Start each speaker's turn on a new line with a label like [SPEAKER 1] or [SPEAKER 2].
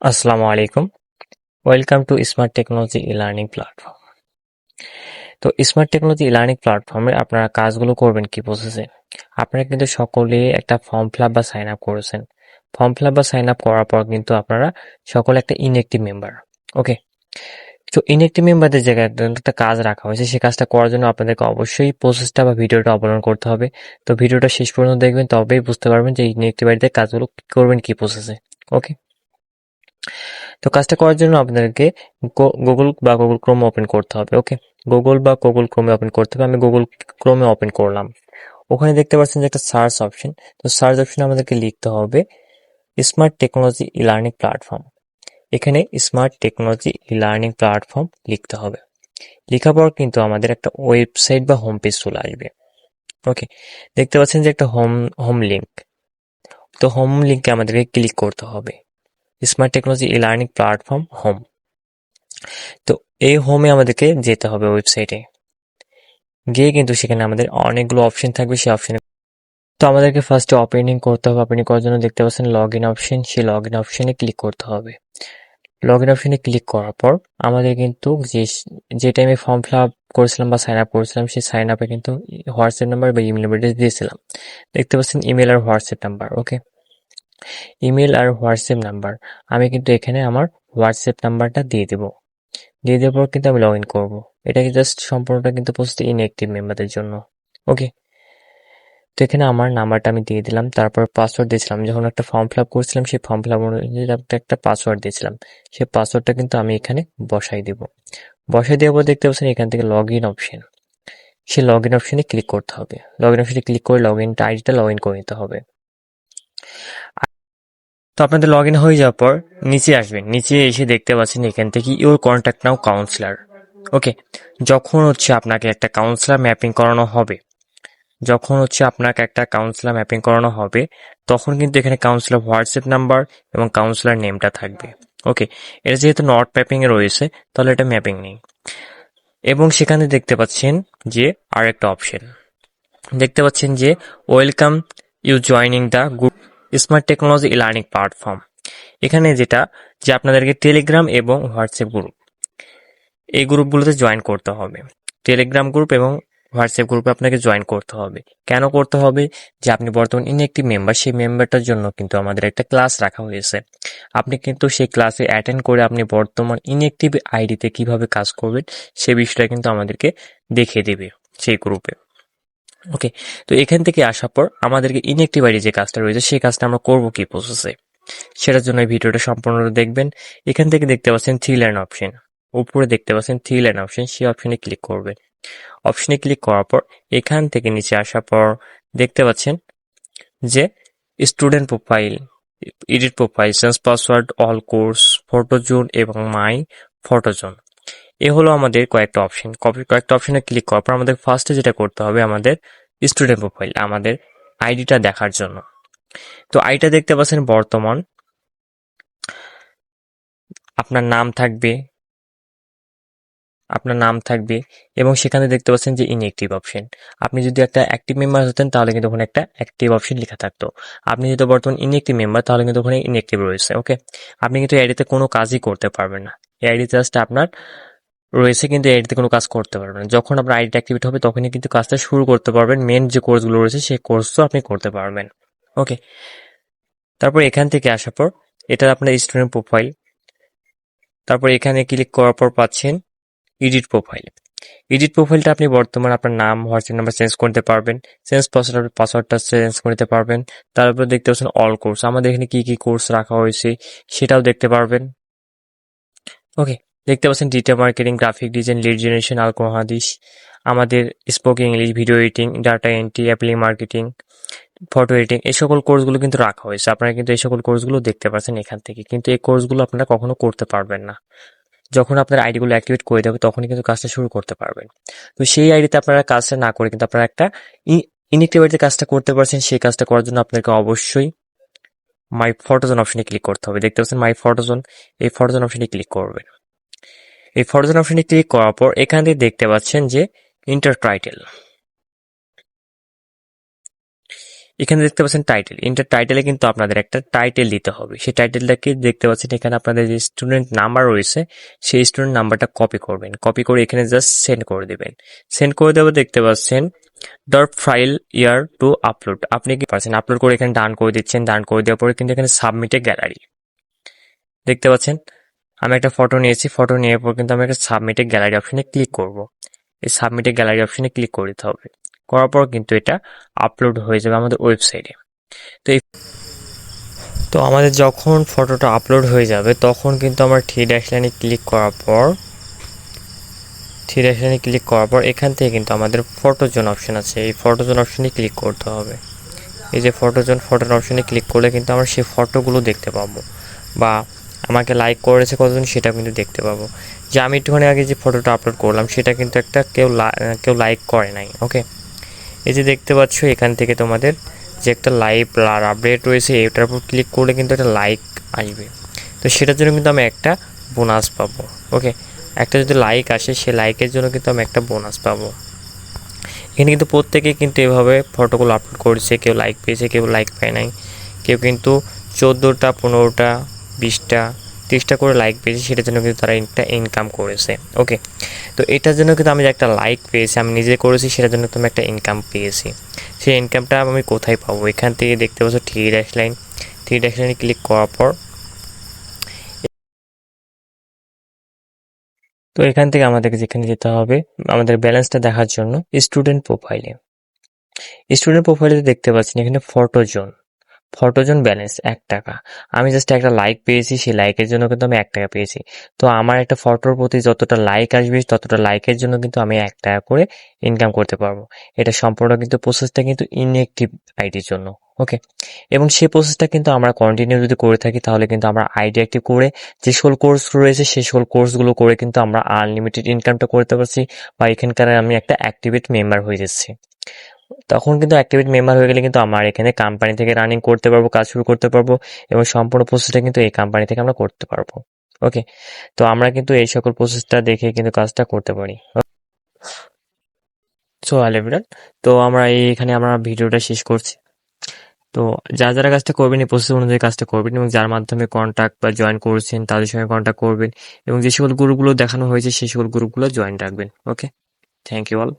[SPEAKER 1] আসসালামু আলাইকুম। Welcome to smart technology learning platform. তো স্মার্ট টেকনোলজি লার্নিং প্ল্যাটফর্মে আপনারা কাজগুলো করবেন কি প্রসেসে? আপনারা কিন্তু সকলে একটা ফর্ম ফিল আপ বা সাইন আপ করেছেন। ফর্ম ফিল আপ বা সাইন আপ করার পর কিন্তু আপনারা সকলে একটা ইনঅ্যাক্টিভ মেম্বার। ওকে, তো ইনঅ্যাক্টিভ মেম্বারদের জায়গায় একটা কাজ রাখা হয়েছে। সেই কাজটা করার জন্য আপনাদেরকে অবশ্যই প্রসেসটা বা ভিডিওটা অবলম্বন করতে হবে। তো ভিডিওটা শেষ পর্যন্ত দেখবেন, তবেই বুঝতে পারবেন যে ইনঅ্যাক্টিভ কাজগুলো করবেন কি প্রসেসে। ওকে, তো কাজটা করার জন্য আপনাদেরকে গুগল বা গুগল ক্রোম ওপেন করতে হবে। ওকে, গুগল বা গুগল ক্রোমে ওপেন করতে হবে। আমি গুগল ক্রোমে ওপেন করলাম। ওখানে দেখতে পাচ্ছেন যে একটা সার্চ অপশন। তো সার্চ অপশনে আমাদেরকে লিখতে হবে স্মার্ট টেকনোলজি লার্নিং প্ল্যাটফর্ম। এখানে স্মার্ট টেকনোলজি লার্নিং প্ল্যাটফর্ম লিখতে হবে। লেখার পর কিন্তু আমাদের একটা ওয়েবসাইট বা হোম পেজ চলে আসবে। ওকে, দেখতে পাচ্ছেন যে একটা হোম হোম লিঙ্ক। তো হোম লিঙ্কে আমাদেরকে ক্লিক করতে হবে। Smart technology learning platform home. তো এই হোমে আমাদেরকে যেতে হবে, ওয়েবসাইটে গিয়ে কিন্তু সেখানে আমাদের অনেকগুলো অপশন থাকবে। সেই অপশনে তো আমাদেরকে ফার্স্টে ওপেনিং করতে হবে। ওপেনিং করার জন্য দেখতে পাচ্ছেন লগ ইন অপশন, সেই লগ ইন অপশনে ক্লিক করতে হবে। লগ ইন অপশনে ক্লিক করার পর আমাদের কিন্তু যে টাইমে ফর্ম ফিল আপ করেছিলাম বা সাইন আপ করেছিলাম, সেই সাইন আপে কিন্তু হোয়াটসঅ্যাপ নাম্বার বা ইমেল অ্যাড্রেস দিয়েছিলাম। দেখতে পাচ্ছেন ইমেল আর হোয়াটসঅ্যাপ নাম্বার। ওকে, ইমেল আর হোয়াটসঅ্যাপ নাম্বার আমি কিন্তু এখানে আমার হোয়াটসঅ্যাপ নাম্বারটা দিয়ে দেবো। দিয়ে দেওয়ার পর কিন্তু আমি লগ ইন করবো। এটা জাস্ট সম্পূর্ণটা কিন্তু পোস্ট ইনঅ্যাক্টিভ মেম্বারদের জন্য। ওকে, তো এখানে আমার নাম্বারটা আমি দিয়ে দিলাম, তারপর পাসওয়ার্ড দিয়েছিলাম। যখন একটা ফর্ম ফিল আপ করছিলাম, সেই ফর্ম ফিল আপ অনুযায়ী একটা পাসওয়ার্ড দিয়েছিলাম। সেই পাসওয়ার্ডটা কিন্তু আমি এখানে বসাই দিব। বসাই দেওয়ার পর দেখতে পাচ্ছেন এখান থেকে লগ ইন অপশন, সেই লগ ইন অপশনে ক্লিক করতে হবে। লগ ইন অপশনে ক্লিক করে লগ ইন আইডিটা লগ ইন করে নিতে হবে। তো আপনাদের লগ ইন হয়ে যাওয়ার পর নিচে আসবেন। নিচে এসে দেখতে পাচ্ছেন এখান থেকে ইউর কন্ট্যাক্ট নাও কাউন্সিলর। ওকে, যখন আপনাকে একটা কাউন্সিলর ম্যাপিং করানো হবে, তখন কিন্তু এখানে কাউন্সিলর হোয়াটসঅ্যাপ নাম্বার এবং কাউন্সিলর নেমটা থাকবে। ওকে, এটা যেহেতু নট ম্যাপিং এ রয়েছে, তাহলে এটা ম্যাপিং নেই। এবং সেখানে দেখতে পাচ্ছেন যে আরেকটা অপশন দেখতে পাচ্ছেন যে welcome you joining the group smart technology learning platform. এখানে যেটা যে আপনাদেরকে টেলিগ্রাম এবং হোয়াটসঅ্যাপ গ্রুপ, এই গ্রুপগুলোতে জয়েন করতে হবে। টেলিগ্রাম গ্রুপ এবং হোয়াটসঅ্যাপ গ্রুপে আপনাকে জয়েন করতে হবে। কেন করতে হবে? যে আপনি বর্তমান ইনঅ্যাক্টিভ মেম্বার, সেই মেম্বারটার জন্য কিন্তু আমাদের একটা ক্লাস রাখা হয়েছে। আপনি কিন্তু সেই ক্লাসে অ্যাটেন্ড করে আপনি বর্তমান ইনঅ্যাক্টিভ আইডিতে কিভাবে কাজ করবেন সে বিষয়টা কিন্তু আমাদেরকে দেখিয়ে দেবে সেই গ্রুপে। ওকে, তো এখান থেকে আসার পর আমাদেরকে ইনঅ্যাক্টিভ আইডি যে কাজটা রয়েছে সেই কাজটা আমরা করবো কি প্রসেসে, সেটার জন্য এই ভিডিওটা সম্পূর্ণ দেখবেন। এখান থেকে দেখতে পাচ্ছেন থ্রি লাইন অপশন, উপরে দেখতে পাচ্ছেন থ্রি লাইন অপশন, সেই অপশনে ক্লিক করবেন। অপশনে ক্লিক করার পর এখান থেকে নিচে আসার পর দেখতে পাচ্ছেন যে student profile, edit profile, change password, all course, photo zone এবং মাই ফটো জোন। এ হলো আমাদের কয়েকটা অপশন। কয়েকটা অপশনে ক্লিক করার পর আমাদের ফার্স্টে যেটা করতে হবে, আমাদের স্টুডেন্ট প্রোফাইল, আমাদের আইডিটা দেখার জন্য। তো আইডিটা দেখতে পাচ্ছেন বর্তমান আপনার নাম থাকবে এবং সেখানে দেখতে পাচ্ছেন যে ইনঅ্যাক্টিভ অপশন। আপনি যদি একটা অ্যাক্টিভ মেম্বার হতেন তাহলে কিন্তু ওখানে একটা অ্যাক্টিভ অপশন লেখা থাকতো। আপনি যেহেতু বর্তমান ইনঅ্যাক্টিভ মেম্বার, তাহলে কিন্তু ওখানে ইনঅ্যাক্টিভ রয়েছে। ওকে, আপনি কিন্তু আইডিতে কোনো কাজই করতে পারবেন না। এই আইডি জাস্ট আপনার রয়েছে, কিন্তু এই আইডিতে কোনো কাজ করতে পারবেন না। যখন আপনার আইডিটা অ্যাক্টিভেট হবে তখনই কিন্তু কাজটা শুরু করতে পারবেন। মেন যে কোর্সগুলো রয়েছে সেই কোর্সও আপনি করতে পারবেন। ওকে, তারপর এখান থেকে আসার পর এটা আপনার স্টুডেন্ট প্রোফাইল। তারপর এখানে ক্লিক করার পর পাচ্ছেন এডিট প্রোফাইল। এডিট প্রোফাইলটা আপনি বর্তমান আপনার নাম, হোয়াটসঅ্যাপ নাম্বার চেঞ্জ করতে পারবেন। চেঞ্জ পাসওয়ার্ডটা চেঞ্জ করতে পারবেন। তারপর দেখতে পাচ্ছেন অল কোর্স, আমাদের এখানে কি কি কোর্স রাখা হয়েছে সেটাও দেখতে পারবেন। ওকে, দেখতে পাচ্ছেন digital marketing, graphic design, lead generation, আল হাদিস, আমাদের spoken English, video editing, data entry, অ্যাপ্লিং মার্কেটিং, ফটো এডিটিং, এই সকল কোর্সগুলো কিন্তু রাখা হয়েছে। আপনারা কিন্তু এই সকল কোর্সগুলো দেখতে পাচ্ছেন এখান থেকে। কিন্তু এই কোর্সগুলো আপনারা কখনো করতে পারবেন না। যখন আপনার আইডিগুলো অ্যাক্টিভেট করে দেবে তখনই কিন্তু কাজটা শুরু করতে পারবেন। তো সেই আইডিতে আপনারা কাজটা না করে কিন্তু আপনারা একটা ইনঅ্যাক্টিভ আইডিতে কাজটা করতে পারছেন। সেই কাজটা করার জন্য আপনাকে অবশ্যই মাই ফটোজোন অপশনে ক্লিক করতে হবে। দেখতে পাচ্ছেন মাই ফটোজোন, এই ফটোজোন অপশনে ক্লিক করবেন। এই ফটোজোন অপশনে ক্লিক করার পর এখান থেকে দেখতে পাচ্ছেন যে ইন্টার টাইটেল, এখানে দেখতে পাচ্ছেন টাইটেল, ইন্টার টাইটেলে কিন্তু আপনাদের একটা টাইটেল দিতে হবে। সেই টাইটেলটাকে দেখতে পাচ্ছেন এখানে আপনাদের যে স্টুডেন্ট নাম্বার রয়েছে সেই স্টুডেন্ট নাম্বারটা কপি করবেন, কপি করে এখানে জাস্ট সেন্ড করে দেবেন। সেন্ড করে দেবো, দেখতে পাচ্ছেন ডট ফাইল ইয়ার টু আপলোড, আপনি কি পাচ্ছেন আপলোড করে এখানে ডান করে দিচ্ছেন। ডান করে দেওয়ার পরে কিন্তু এখানে সাবমিটে গ্যালারি দেখতে পাচ্ছেন আমি একটা ফটো নিয়েছি, ফটো নেওয়ার পর কিন্তু আমি একটা সাবমিটে গ্যালারি অপশনে ক্লিক করব। এই সাবমিটে গ্যালারি অপশনে ক্লিক করে দিতে হবে, করার পর কিন্তু এটা আপলোড হয়ে যাবে আমাদের ওয়েবসাইটে। তো আমাদের যখন ফটোটা আপলোড হয়ে যাবে তখন কিন্তু আমার থ্রি ড্যাশ লাইনে ক্লিক করার পর এখান থেকে কিন্তু আমাদের ফটোজোন অপশন আছে, এই ফটোজোন অপশনে ক্লিক করতে হবে। এই যে ফটোজোন অপশনে ক্লিক করলে কিন্তু আমরা সেই ফটোগুলো দেখতে পাবো, বা আমাকে লাইক করেছে কতজন সেটা কিন্তু দেখতে পাবো। যে আমি একটুখানি আগে যে ফটোটা আপলোড করলাম সেটা কিন্তু কেউ লাইক করে নাই। ওকে, এই যে দেখতে পাচ্ছ এখান থেকে তোমাদের যে একটা লাইভ আপডেট রয়েছে এটার উপর ক্লিক করলে কিন্তু একটা লাইক আসবে। তো সেটার জন্য কিন্তু আমি একটা বোনাস পাবো। ওকে, একটা যদি লাইক আসে সে লাইকের জন্য কিন্তু আমি একটা বোনাস পাবো। এখানে কিন্তু প্রত্যেকেই কিন্তু এভাবে ফটোগুলো আপলোড করেছে, কেউ লাইক পেয়েছে কেউ লাইক পায় নাই, কেউ কিন্তু 14টা 15টা 20টা 30টা করে লাইক পেয়েছে, সেটার জন্য কিন্তু তারা একটা ইনকাম করেছে। ওকে, তো এটার জন্য কিন্তু আমি যে একটা লাইক পেয়েছি আমি নিজে করেছি সেটার জন্য তুমি একটা ইনকাম পেয়েছি। সেই ইনকামটা আমি কোথায় পাবো? এখান থেকে দেখতে পাচ্ছ থ্রি ড্যাশ লাইনে ক্লিক করার পর তো এখান থেকে আমাদেরকে যেখানে যেতে হবে আমাদের ব্যালেন্সটা দেখার জন্য স্টুডেন্ট প্রোফাইলে দেখতে পাচ্ছেন এখানে ফটোজন ব্যালেন্স 1 টাকা। আমি জাস্ট একটা লাইক পেয়েছি, সেই লাইকের জন্য কিন্তু আমি 1 টাকা পেয়েছি। তো আমার একটা ফটোর প্রতি যতটা লাইক আসবে ততটা লাইকের জন্য কিন্তু আমি 1 টাকা করে ইনকাম করতে পারবো। এটা সম্পূর্ণ কিন্তু প্রসেসটা কিন্তু ইনঅ্যাক্টিভ আইডির জন্য। ওকে, এবং সেই প্রসেসটা কিন্তু আমরা কন্টিনিউ যদি করে থাকি তাহলে কিন্তু আমরা আইডি অ্যাক্টিভ করে যে সকল কোর্স রয়েছে সেই সকল কোর্সগুলো করে কিন্তু আমরা আনলিমিটেড ইনকামটা করতে পারছি, বা এখানকার আমি একটা অ্যাক্টিভেট মেম্বার হয়ে যাচ্ছি। তখন কিন্তু অ্যাক্টিভেট মেম্বার হয়ে গেলে কিন্তু আমার এখানে কোম্পানি থেকে রানিং করতে পারবো, কাজ শুরু করতে পারবো, এবং সম্পূর্ণ প্রসেসটা কিন্তু এই কোম্পানি থেকে আমরা করতে পারবো। ওকে, তো আমরা কিন্তু এই সকল প্রসেসটা দেখে কিন্তু কাজটা করতে পারি। সো এভরিওয়ান, তো আমরা এখানে আমরা ভিডিওটা শেষ করছি। তো যারা কাজটা করবেন এই প্রসেস অনুযায়ী কাজটা করবেন, এবং যার মাধ্যমে কন্ট্যাক্ট বা জয়েন করছেন তাদের সঙ্গে কন্ট্যাক্ট করবেন, এবং যে সকল গ্রুপগুলো দেখানো হয়েছে সেই সকল গ্রুপগুলো জয়েন রাখবেন। ওকে, থ্যাংক ইউ অল।